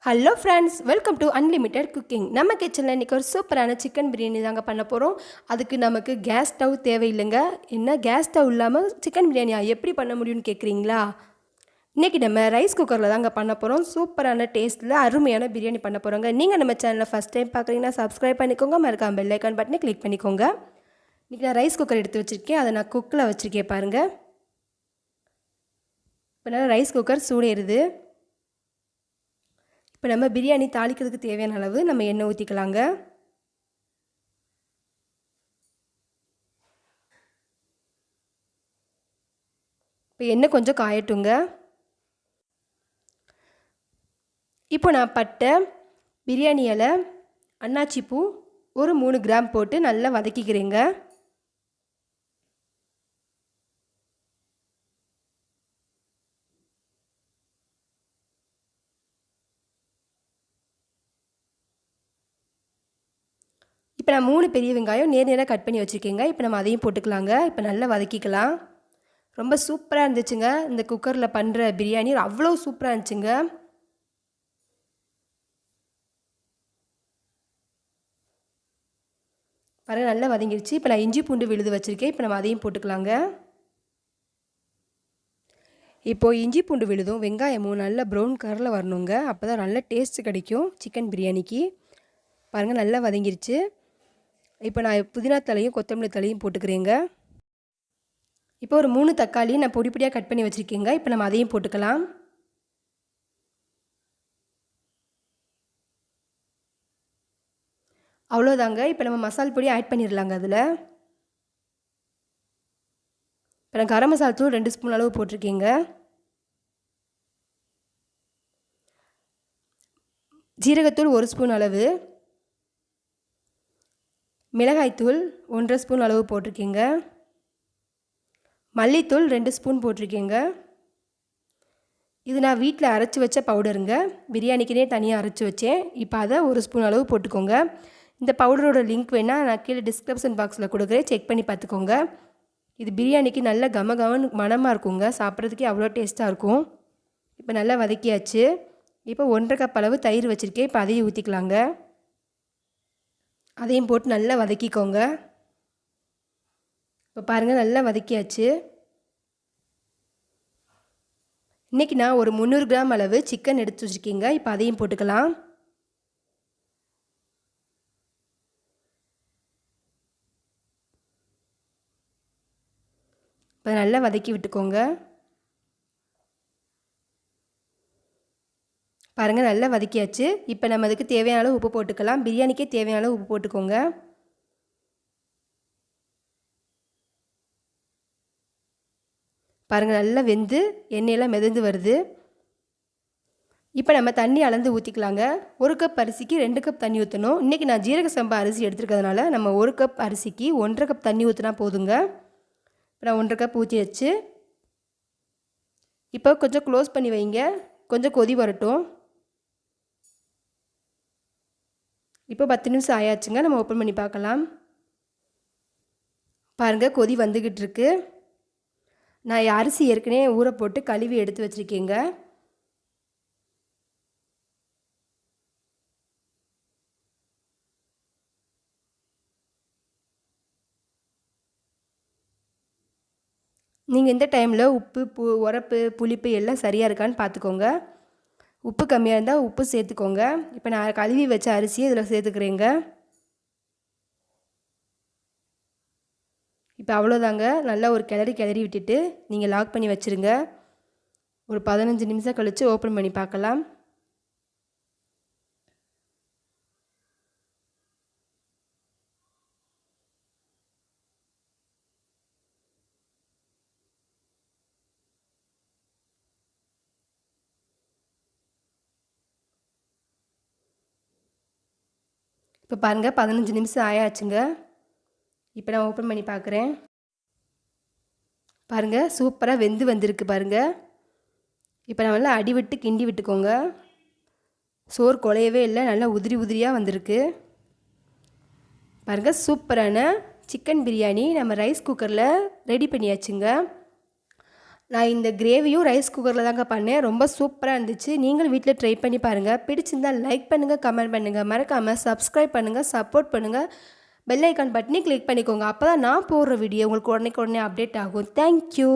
Hello friends, welcome to unlimited cooking. நம்ம கிச்சனில் இன்றைக்கி ஒரு சூப்பரான சிக்கன் பிரியாணி தாங்க பண்ண போகிறோம். அதுக்கு நமக்கு கேஸ் ஸ்டவ் தேவையில்லைங்க. என்ன கேஸ் ஸ்டவ் இல்லாமல் சிக்கன் பிரியாணியா எப்படி பண்ண முடியும்னு கேட்குறீங்களா? இன்றைக்கி நம்ம ரைஸ் குக்கரில் தாங்க பண்ண போகிறோம். சூப்பரான டேஸ்ட்டில் அருமையான பிரியாணி பண்ண போகிறோங்க. நீங்கள் நம்ம சேனலில் ஃபஸ்ட் டைம் பார்க்குறீங்கன்னா சப்ஸ்கிரைப் பண்ணிக்கோங்க, மறக்காம பெல் ஐக்கான் பட்டனை கிளிக் பண்ணிக்கோங்க. இன்றைக்கி நான் ரைஸ் குக்கர் எடுத்து வச்சுருக்கேன், அதை நான் குக்கில் வச்சுருக்கேன் பாருங்கள். இப்போ நல்லா ரைஸ் குக்கர் சூடேறுது. இப்போ நம்ம பிரியாணி தாளிக்கிறதுக்கு தேவையான அளவு நம்ம எண்ணெய் ஊற்றிக்கலாங்க. இப்போ எண்ணெய் கொஞ்சம் காயட்டுங்க. இப்போ நான் பட்டை, பிரியாணி இலை, அன்னாச்சி பூ ஒரு 3 கிராம் போட்டு நல்லா வதக்கிக்கிறேங்க. இப்போ நான் 3 பெரிய வெங்காயம் நேராக கட் பண்ணி வச்சுருக்கேங்க. இப்போ நம்ம அதையும் போட்டுக்கலாங்க. இப்போ நல்லா வதக்கிக்கலாம். ரொம்ப சூப்பராக இருந்துச்சுங்க. இந்த குக்கரில் பண்ணுற பிரியாணி அவ்வளோ சூப்பராக இருந்துச்சுங்க. பாருங்கள், நல்லா வதங்கிடுச்சு. இப்போ நான் இஞ்சி பூண்டு விழுது வச்சுருக்கேன். இப்போ நம்ம அதையும் போட்டுக்கலாங்க. இப்போது இஞ்சி பூண்டு விழுதும் வெங்காயமும் நல்லா ப்ரௌன் கலரில் வரணுங்க. அப்போ தான் நல்ல டேஸ்ட்டு கிடைக்கும் சிக்கன் பிரியாணிக்கு. பாருங்கள், நல்லா வதங்கிடுச்சு. இப்போ நான் புதினா தலையும் கொத்தமல்லி தலையும் போட்டுக்கிறேங்க. இப்போ ஒரு 3 தக்காளி நான் பொடி பொடியாக கட் பண்ணி வச்சுருக்கேங்க. இப்போ நம்ம அதையும் போட்டுக்கலாம். அவ்வளோதாங்க. இப்போ நம்ம மசால் பொடி ஆட் பண்ணிடலாங்க. அதில் இப்போ நான் கரம் மசாலா தூள் 2 ஸ்பூன் அளவு போட்டிருக்கேங்க. ஜீரகத்தூள் 1 ஸ்பூன் அளவு, மிளகாய்த்தூள் 1.5 ஸ்பூன் அளவு போட்டிருக்கேங்க. மல்லித்தூள் 2 ஸ்பூன் போட்டிருக்கேங்க. இது நான் வீட்டில் அரைச்சி வச்ச பவுடருங்க. பிரியாணிக்குனே தனியாக அரைச்சி வச்சேன். இப்போ அதை 1 ஸ்பூன் அளவு போட்டுக்கோங்க. இந்த பவுடரோட லிங்க் வேணால் நான் கீழே டிஸ்கிரிப்ஷன் பாக்ஸில் கொடுக்குறேன், செக் பண்ணி பார்த்துக்கோங்க. இது பிரியாணிக்கு நல்ல கமகமன்னு மணமாக இருக்குங்க. சாப்பிட்றதுக்கே அவ்வளோ டேஸ்ட்டாக இருக்கும். இப்போ நல்லா வதக்கியாச்சு. இப்போ 1.5 கப் அளவு தயிர் வச்சுருக்கேன். இப்போ அதையும் ஊற்றிக்கலாங்க. அதையும் போட்டு நல்லா வதக்கிக்கோங்க. இப்போ பாருங்கள், நல்லா வதக்கியாச்சு. இன்றைக்கி நான் ஒரு 300 கிராம் அளவு சிக்கன் எடுத்து வச்சுருக்கேங்க. இப்போ அதையும் போட்டுக்கலாம். இப்போ நல்லா வதக்கி விட்டுக்கோங்க. பாருங்கள், நல்லா வதக்கியாச்சு. இப்போ நம்ம அதுக்கு தேவையான அளவு உப்பு போட்டுக்கலாம். பிரியாணிக்கே தேவையான அளவு உப்பு போட்டுக்கோங்க. பாருங்கள், நல்லா வெந்து எண்ணெயெல்லாம் மிதந்து வருது. இப்போ நம்ம தண்ணி அளந்து ஊற்றிக்கலாங்க. 1 கப் அரிசிக்கு 2 கப் தண்ணி ஊற்றணும். இன்றைக்கி நான் ஜீரக சம்பா அரிசி எடுத்துருக்கிறதுனால நம்ம 1 கப் அரிசிக்கு 1.5 கப் தண்ணி ஊற்றினா போதுங்க. இப்போ நான் 1.5 கப் ஊற்றியாச்சு. இப்போ கொஞ்சம் க்ளோஸ் பண்ணி வைங்க, கொஞ்சம் கொதி வரட்டும். இப்போ 10 நிமிஷம் ஆயாச்சுங்க. நம்ம ஓப்பன் பண்ணி பார்க்கலாம். பாருங்கள், கொதி வந்துக்கிட்டு இருக்கு. நான் அரிசி ஏற்கனவே ஊற போட்டு கழுவி எடுத்து வச்சுருக்கேங்க. நீங்கள் இந்த டைமில் உப்பு, உரப்பு, புளிப்பு எல்லாம் சரியாக இருக்கான்னு பார்த்துக்கோங்க. உப்பு கம்மியாக இருந்தால் உப்பு சேர்த்துக்கோங்க. இப்போ நான் கழுவி வச்ச அரிசியை இதில் சேர்த்துக்கிறேங்க. இப்போ அவ்வளோதாங்க. நல்லா ஒரு கிளறி விட்டுட்டு நீங்கள் லாக் பண்ணி வச்சுருங்க. ஒரு 15 நிமிஷம் கழித்து ஓப்பன் பண்ணி பார்க்கலாம். இப்போ பாருங்கள், 15 நிமிஷம் ஆயாச்சுங்க. இப்போ நான் ஓப்பன் பண்ணி பார்க்குறேன். பாருங்கள், சூப்பராக வெந்து வந்திருக்கு பாருங்கள். இப்போ நான் நல்லா அடி விட்டு கிண்டி விட்டுக்கோங்க. சோறு குலையவே இல்லை, நல்லா உதிரி உதிரியாக வந்திருக்கு. பாருங்கள், சூப்பரான சிக்கன் பிரியாணி நம்ம ரைஸ் குக்கரில் ரெடி பண்ணியாச்சுங்க. நான் இந்த கிரேவியும் ரைஸ் குக்கரில் தாங்க பண்ணேன். ரொம்ப சூப்பராக இருந்துச்சு. நீங்களும் வீட்டில் ட்ரை பண்ணி பாருங்கள். பிடிச்சிருந்தால் லைக் பண்ணுங்கள், கமெண்ட் பண்ணுங்கள், மறக்காமல் சப்ஸ்கிரைப் பண்ணுங்கள், சப்போர்ட் பண்ணுங்கள். பெல் ஐக்கான் பட்டனை கிளிக் பண்ணிக்கோங்க. அப்போ தான் நான் போடுற வீடியோ உங்களுக்கு உடனே அப்டேட் ஆகும். தேங்க்யூ.